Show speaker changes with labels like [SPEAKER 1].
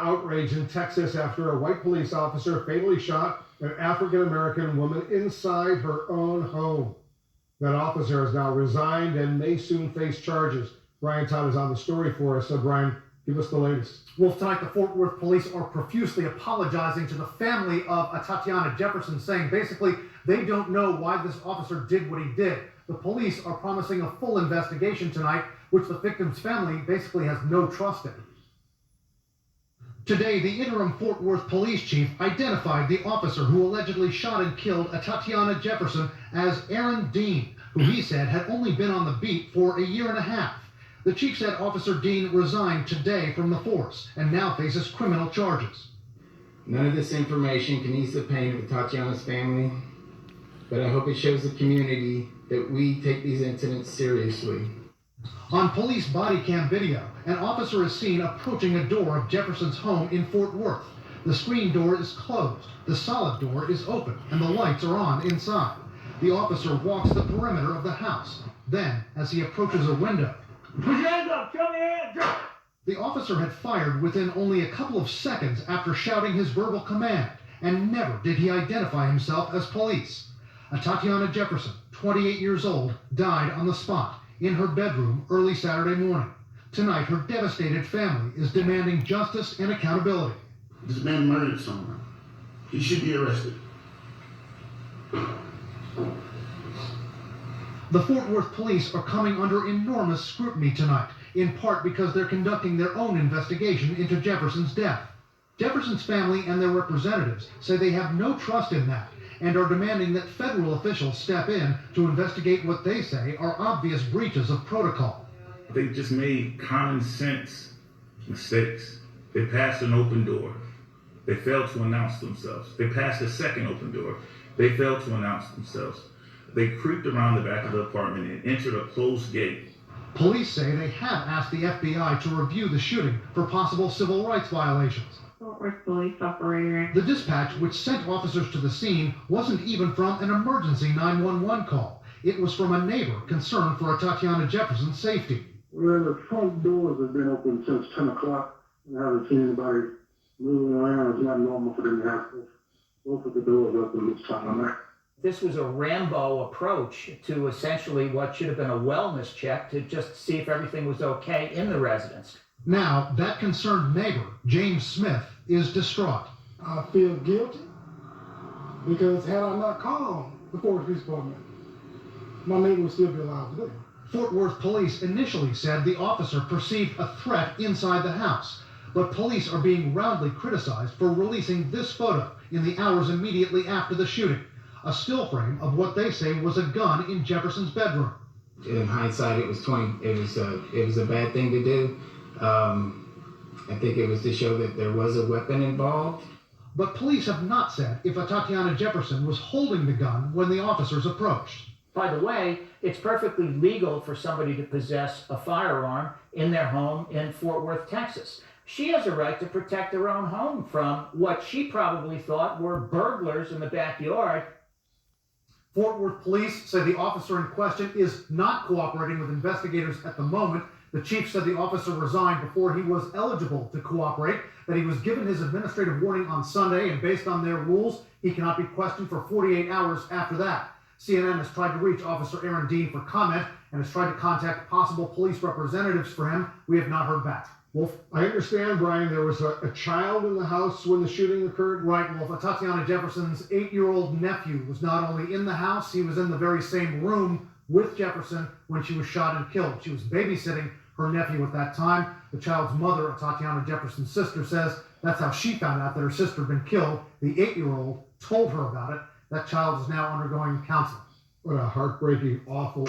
[SPEAKER 1] Outrage in Texas after a white police officer fatally shot an African-American woman inside her own home. That officer has now resigned and may soon face charges. Brian Todd is on the story for us. So, Brian, give us the latest.
[SPEAKER 2] Well, tonight the Fort Worth police are profusely apologizing to the family of Tatiana Jefferson, saying basically they don't know why this officer did what he did. The police are promising a full investigation tonight, which the victim's family basically has no trust in. Today, the interim Fort Worth police chief identified the officer who allegedly shot and killed Tatiana Jefferson as Aaron Dean, who he said had only been on the beat for a year and a half. The chief said Officer Dean resigned today from the force and now faces criminal charges.
[SPEAKER 3] None of this information can ease the pain of Tatiana's family, but I hope it shows the community that we take these incidents seriously.
[SPEAKER 2] On police body cam video, an officer is seen approaching a door of Jefferson's home in Fort Worth. The screen door is closed, the solid door is open, and the lights are on inside. The officer walks the perimeter of the house. Then, as he approaches a window,
[SPEAKER 4] "Put your hands up, show me your hands up!"
[SPEAKER 2] The officer had fired within only a couple of seconds after shouting his verbal command, and never did he identify himself as police. Tatiana Jefferson, 28 years old, died on the spot in her bedroom early Saturday morning. Tonight, her devastated family is demanding justice and accountability.
[SPEAKER 5] This man murdered someone. He should be arrested.
[SPEAKER 2] The Fort Worth police are coming under enormous scrutiny tonight, in part because they're conducting their own investigation into Jefferson's death. Jefferson's family and their representatives say they have no trust in that and are demanding that federal officials step in to investigate what they say are obvious breaches of protocol.
[SPEAKER 6] They just made common sense mistakes. They passed an open door. They failed to announce themselves. They passed a second open door. They failed to announce themselves. They creeped around the back of the apartment and entered a closed gate.
[SPEAKER 2] Police say they have asked the FBI to review the shooting for possible civil rights violations.
[SPEAKER 7] Fort Worth police operator.
[SPEAKER 2] The dispatch, which sent officers to the scene, wasn't even from an emergency 911 call. It was from a neighbor concerned for Tatiana Jefferson's safety.
[SPEAKER 8] Well, the front doors have been open since 10 o'clock. I haven't seen anybody moving around. It's not normal for them to have both of the doors open this time.
[SPEAKER 4] This was a Rambo approach to essentially what should have been a wellness check to just see if everything was okay in the residence.
[SPEAKER 2] Now, that concerned neighbor, James Smith, is distraught.
[SPEAKER 8] I feel guilty because had I not called the Fort Worth Police Department, my neighbor would still be alive today.
[SPEAKER 2] Fort Worth police initially said the officer perceived a threat inside the house, but police are being roundly criticized for releasing this photo in the hours immediately after the shooting, a still frame of what they say was a gun in Jefferson's bedroom.
[SPEAKER 3] In hindsight, it was a bad thing to do. I think it was to show that there was a weapon involved.
[SPEAKER 2] But police have not said if Tatiana Jefferson was holding the gun when the officers approached.
[SPEAKER 4] By the way, it's perfectly legal for somebody to possess a firearm in their home in Fort Worth, Texas. She has a right to protect her own home from what she probably thought were burglars in the backyard.
[SPEAKER 2] Fort Worth police say the officer in question is not cooperating with investigators at the moment. The chief said the officer resigned before he was eligible to cooperate, that he was given his administrative warning on Sunday, and based on their rules, he cannot be questioned for 48 hours after that. CNN has tried to reach Officer Aaron Dean for comment and has tried to contact possible police representatives for him. We have not heard back.
[SPEAKER 1] Wolf, I understand, Brian, there was a child in the house when the shooting occurred.
[SPEAKER 2] Right, Wolf. Tatiana Jefferson's 8-year-old nephew was not only in the house, he was in the very same room with Jefferson when she was shot and killed. She was babysitting her nephew at that time. The child's mother, Tatiana Jefferson's sister, says that's how she found out that her sister had been killed. The 8-year-old told her about it. That child is now undergoing counseling.
[SPEAKER 1] What a heartbreaking, awful